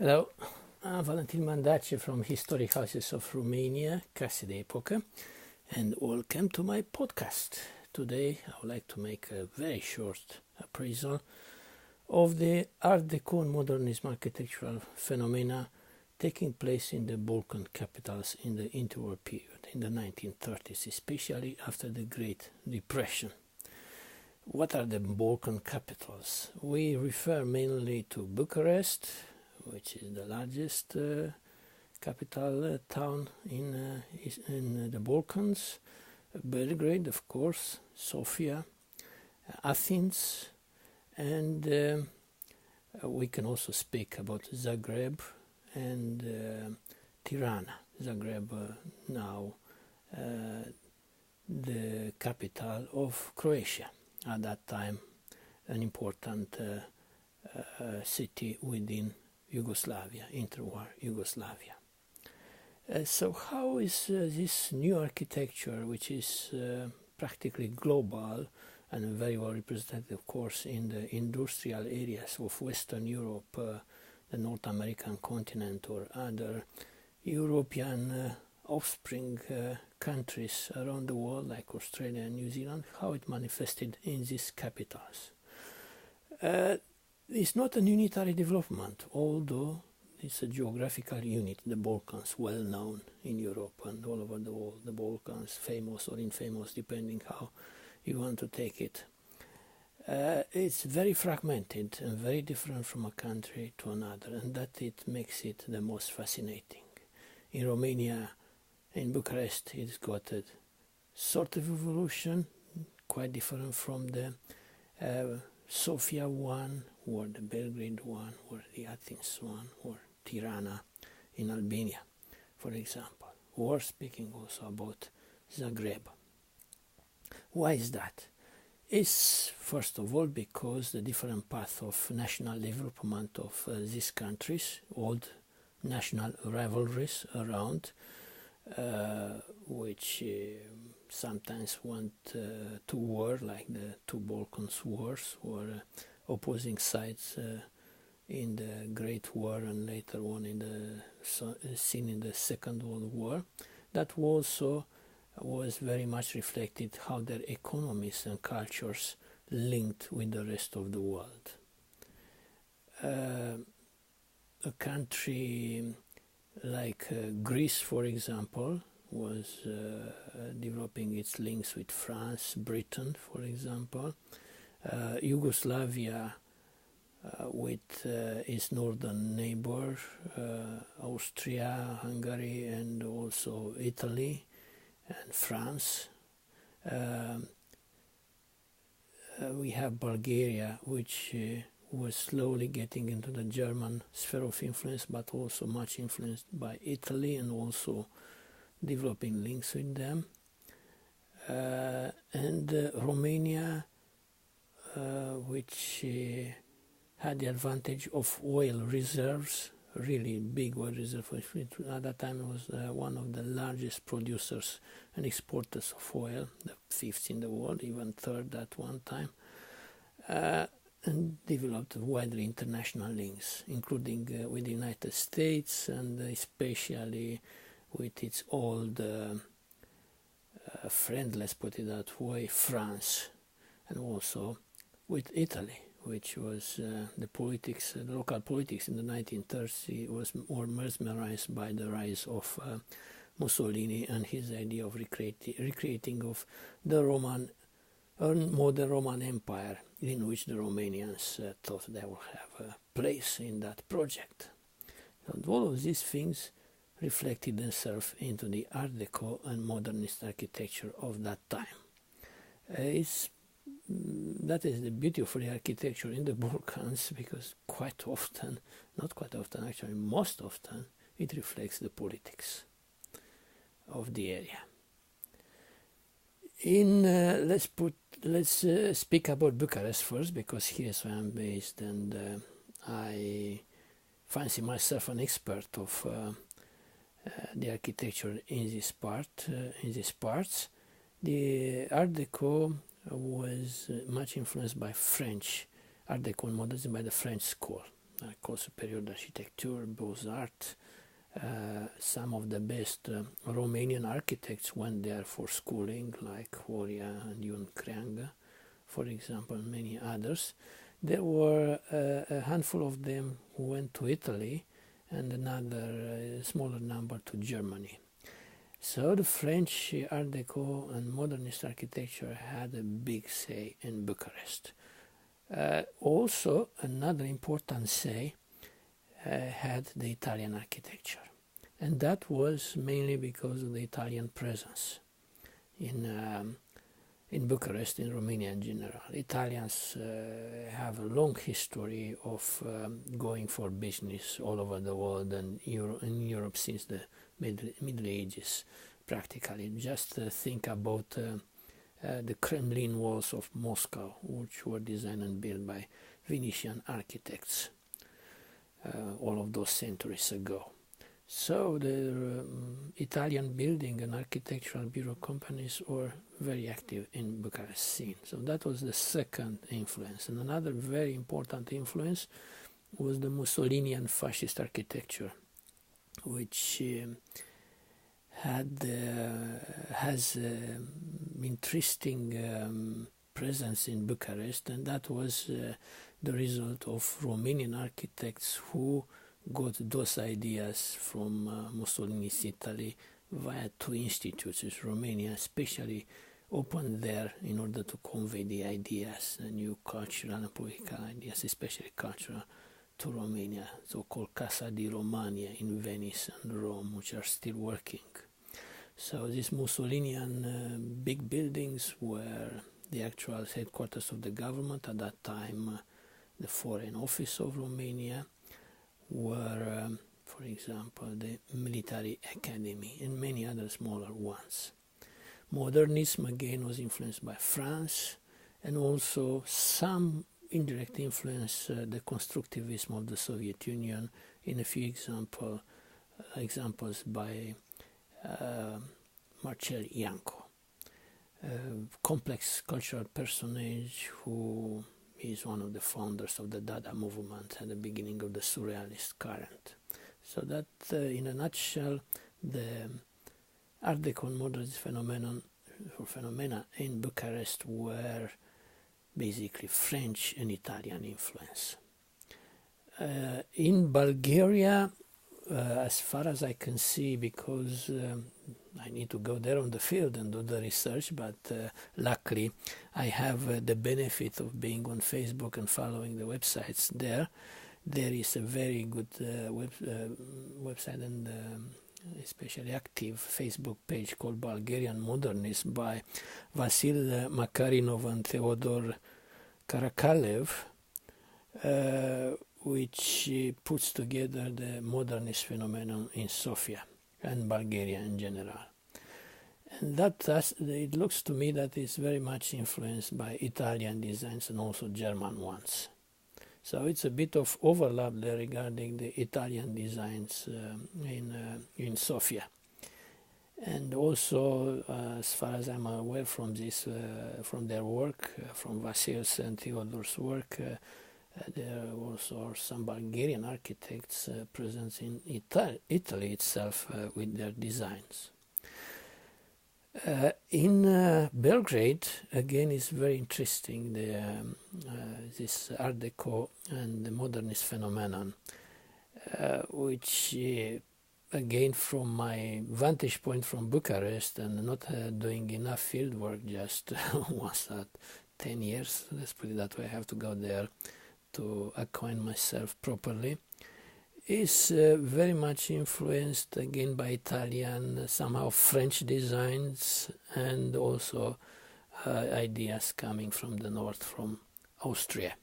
Hello, I'm Valentin Mandace from Historic Houses of Romania, Casa de Epoca, and welcome to my podcast. Today I would like to make a very short appraisal of the Art Deco and Modernism architectural phenomena taking place in the Balkan capitals in the interwar period, in the 1930s, especially after the Great Depression. What are the Balkan capitals? We refer mainly to Bucharest, which is the largest capital town in the Balkans, Belgrade, of course, Sofia, Athens, and we can also speak about Zagreb and Tirana. Zagreb now the capital of Croatia, at that time an important city within Yugoslavia, interwar Yugoslavia. So how is this new architecture, which is practically global and very well represented, of course, in the industrial areas of Western Europe, the North American continent, or other European offspring countries around the world, like Australia and New Zealand, how it manifested in these capitals? It's not an unitary development, although it's a geographical unit, the Balkans, well known in Europe and all over the world, the Balkans, famous or infamous, depending how you want to take it. It's very fragmented and very different from a country to another, and that it makes it the most fascinating. In Romania, in Bucharest, it's got a sort of evolution, quite different from the Sofia one, or the Belgrade one, or the Athens one, or Tirana in Albania, for example, or speaking also about Zagreb. Why is that? It's first of all because the different path of national development of these countries, old national rivalries around, which sometimes went to war, like the two Balkans wars, or opposing sides in the Great War and later on in the seen in the Second World War. That also was very much reflected how their economies and cultures linked with the rest of the world. A country like Greece, for example, was developing its links with France, Britain, for example. Yugoslavia with its northern neighbor, Austria, Hungary, and also Italy and France. We have Bulgaria, which was slowly getting into the German sphere of influence, but also much influenced by Italy and also developing links with them. And Romania, which had the advantage of oil reserves, really big oil reserves. At that time it was one of the largest producers and exporters of oil, the fifth in the world, even third at one time, and developed widely international links, including with the United States and especially with its old friend, let's put it that way, France, and also with Italy, which was the local politics in the 1930s was more mesmerized by the rise of Mussolini and his idea of recreating of the modern Roman Empire, in which the Romanians thought they would have a place in that project. And all of these things reflected themselves into the Art Deco and Modernist architecture of that time. That is the beauty of the architecture in the Balkans, because quite often, not quite often actually, most often, it reflects the politics of the area. Let's speak about Bucharest first, because here's where I'm based, and I fancy myself an expert of the architecture in these parts. The Art Deco was much influenced by French Art Deco and Modernism, by the French school. also period architecture, Beaux-Arts. Some of the best Romanian architects went there for schooling, like Horia and Ion Creangă, for example, and many others. There were a handful of them who went to Italy and another smaller number to Germany. So the French Art Deco and Modernist architecture had a big say in Bucharest. Also, another important say had the Italian architecture, and that was mainly because of the Italian presence in Bucharest, in Romania in general. Italians have a long history of going for business all over the world and in Europe since the Middle Ages, practically. Just think about the Kremlin walls of Moscow, which were designed and built by Venetian architects all of those centuries ago. So the Italian building and architectural bureau companies were very active in Bucharest scene. So that was the second influence. And another very important influence was the Mussolinian fascist architecture, which has interesting presence in Bucharest, and that was the result of Romanian architects who got those ideas from Mussolini's Italy via two institutes. Romania especially opened there in order to convey the ideas, the new cultural and political ideas, especially cultural, to Romania, so-called Casa di Romania in Venice and Rome, which are still working. So these Mussolinian big buildings were the actual headquarters of the government at that time, the Foreign Office of Romania, were, for example, the Military Academy and many other smaller ones. Modernism again was influenced by France, and also some indirect influence, the constructivism of the Soviet Union, in a few examples by Marcel Janco, a complex cultural personage who is one of the founders of the Dada movement at the beginning of the Surrealist current. So that, in a nutshell, the Art Deco and Modernist phenomena in Bucharest were basically French and Italian influence. In Bulgaria, as far as I can see, because I need to go there on the field and do the research, but luckily I have the benefit of being on Facebook and following the websites there. There is a very good website and especially active Facebook page called Bulgarian Modernism by Vasil Makarinov and Theodor Karakalev, which puts together the modernist phenomenon in Sofia and Bulgaria in general. And it looks to me that it's very much influenced by Italian designs and also German ones. So it's a bit of overlap there regarding the Italian designs in Sofia. And also, as far as I'm aware from their work, from Vasil's and Theodor's work, there also are some Bulgarian architects present in Italy itself with their designs. In Belgrade, again, is very interesting, this Art Deco and the Modernist phenomenon, which, again, from my vantage point from Bucharest and not doing enough field work, just once at 10 years, let's put it that way, I have to go there to acquaint myself properly, is very much influenced again by Italian, somehow French designs, and also ideas coming from the north, from Austria.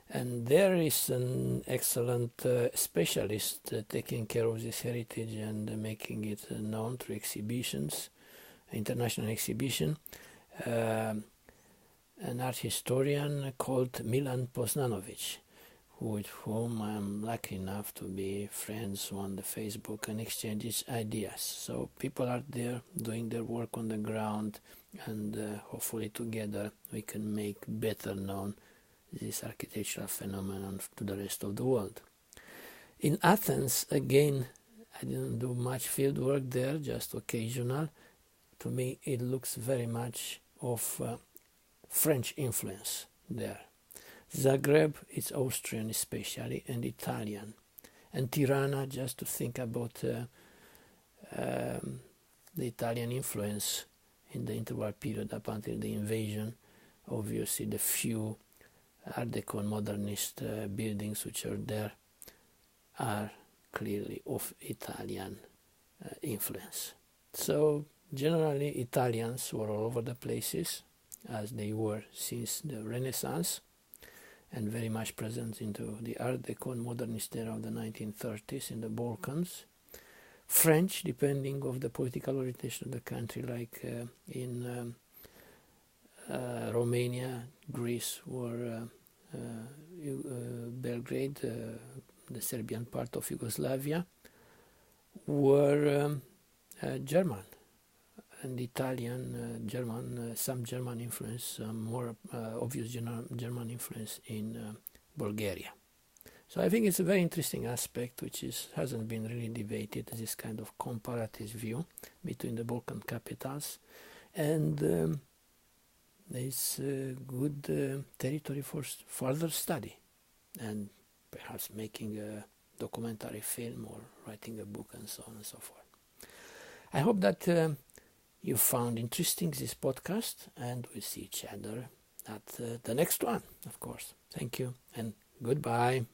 And there is an excellent specialist taking care of this heritage and making it known through exhibitions, international exhibition, an art historian called Milan Poznanovic, with whom I'm lucky enough to be friends on the Facebook and exchange ideas. So people are there doing their work on the ground, and hopefully together we can make better known this architectural phenomenon to the rest of the world. In Athens, again, I didn't do much field work there, just occasional. To me, it looks very much of French influence there. Zagreb, it's Austrian especially, and Italian. And Tirana, just to think about the Italian influence in the interwar period up until the invasion. Obviously, the few Art Deco and Modernist buildings which are there are clearly of Italian influence. So generally Italians were all over the places, as they were since the Renaissance, and very much present into the Art Deco and Modernist era of the 1930s in the Balkans. French, depending on the political orientation of the country, like in Romania, Greece, or Belgrade, the Serbian part of Yugoslavia, were German and Italian, German, some German influence, more obvious German influence in Bulgaria. So I think it's a very interesting aspect which hasn't been really debated, this kind of comparative view between the Balkan capitals, and it's a good territory for further study and perhaps making a documentary film or writing a book and so on and so forth. I hope that you found interesting this podcast, and we'll see each other at the next one, of course. Thank you and goodbye.